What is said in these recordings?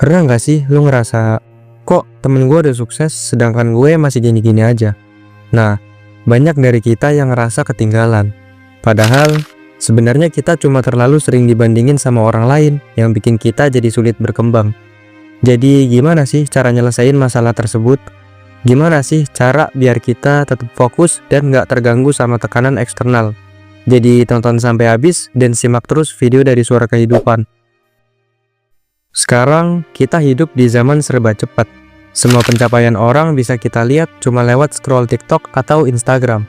Pernah nggak sih lu ngerasa, kok temen gue udah sukses sedangkan gue masih gini-gini aja? Nah, banyak dari kita yang ngerasa ketinggalan. Padahal, sebenarnya kita cuma terlalu sering dibandingin sama orang lain yang bikin kita jadi sulit berkembang. Jadi gimana sih cara nyelesain masalah tersebut? Gimana sih cara biar kita tetap fokus dan nggak terganggu sama tekanan eksternal? Jadi tonton sampai habis dan simak terus video dari Suara Kehidupan. Sekarang kita hidup di zaman serba cepat. Semua pencapaian orang bisa kita lihat cuma lewat scroll TikTok atau Instagram.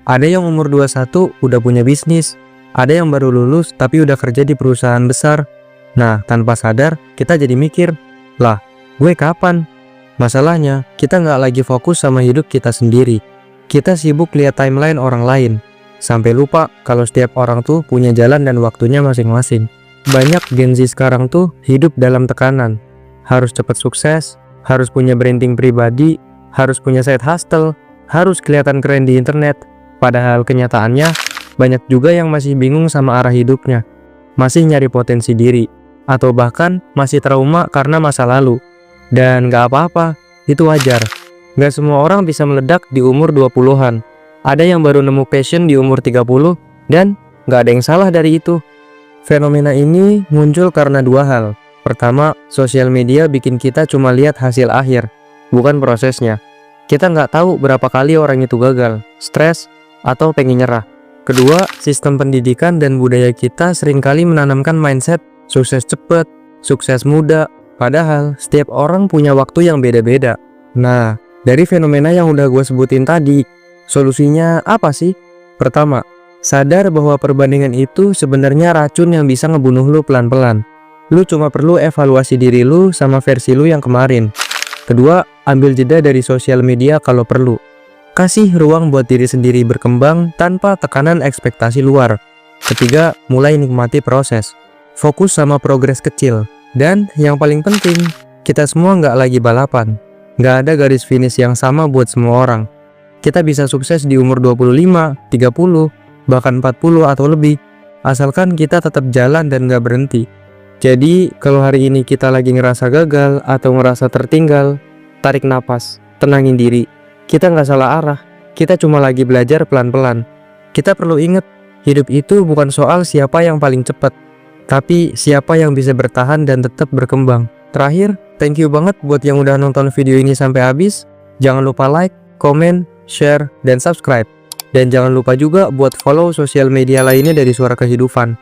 Ada yang umur 21 udah punya bisnis, ada yang baru lulus tapi udah kerja di perusahaan besar. Nah, tanpa sadar kita jadi mikir, lah, gue kapan? Masalahnya, kita nggak lagi fokus sama hidup kita sendiri. Kita sibuk lihat timeline orang lain, sampai lupa kalau setiap orang tuh punya jalan dan waktunya masing-masing. Banyak Gen Z sekarang tuh hidup dalam tekanan. Harus cepat sukses, harus punya branding pribadi, harus punya side hustle, harus kelihatan keren di internet. Padahal kenyataannya, banyak juga yang masih bingung sama arah hidupnya. Masih nyari potensi diri, atau bahkan masih trauma karena masa lalu. Dan gak apa-apa, itu wajar. Gak semua orang bisa meledak di umur 20-an. Ada yang baru nemu passion di umur 30, dan gak ada yang salah dari itu. Fenomena ini muncul karena dua hal. Pertama, sosial media bikin kita cuma lihat hasil akhir, bukan prosesnya. Kita nggak tahu berapa kali orang itu gagal, stres, atau pengen nyerah. Kedua, sistem pendidikan dan budaya kita seringkali menanamkan mindset sukses cepat, sukses muda, padahal setiap orang punya waktu yang beda-beda. Nah, dari fenomena yang udah gue sebutin tadi, solusinya apa sih? Pertama, sadar bahwa perbandingan itu sebenarnya racun yang bisa ngebunuh lu pelan-pelan. Lu cuma perlu evaluasi diri lu sama versi lu yang kemarin. Kedua, ambil jeda dari sosial media kalau perlu. Kasih ruang buat diri sendiri berkembang tanpa tekanan ekspektasi luar. Ketiga, mulai nikmati proses. Fokus sama progres kecil. Dan yang paling penting, kita semua nggak lagi balapan. Nggak ada garis finish yang sama buat semua orang. Kita bisa sukses di umur 25, 30, bahkan 40 atau lebih, asalkan kita tetap jalan dan gak berhenti. Jadi, kalau hari ini kita lagi ngerasa gagal atau ngerasa tertinggal, tarik napas, tenangin diri. Kita nggak salah arah, kita cuma lagi belajar pelan-pelan. Kita perlu ingat, hidup itu bukan soal siapa yang paling cepat, tapi siapa yang bisa bertahan dan tetap berkembang. Terakhir, thank you banget buat yang udah nonton video ini sampai habis. Jangan lupa like, komen, share, dan subscribe. Dan jangan lupa juga buat follow sosial media lainnya dari Suara Kehidupan.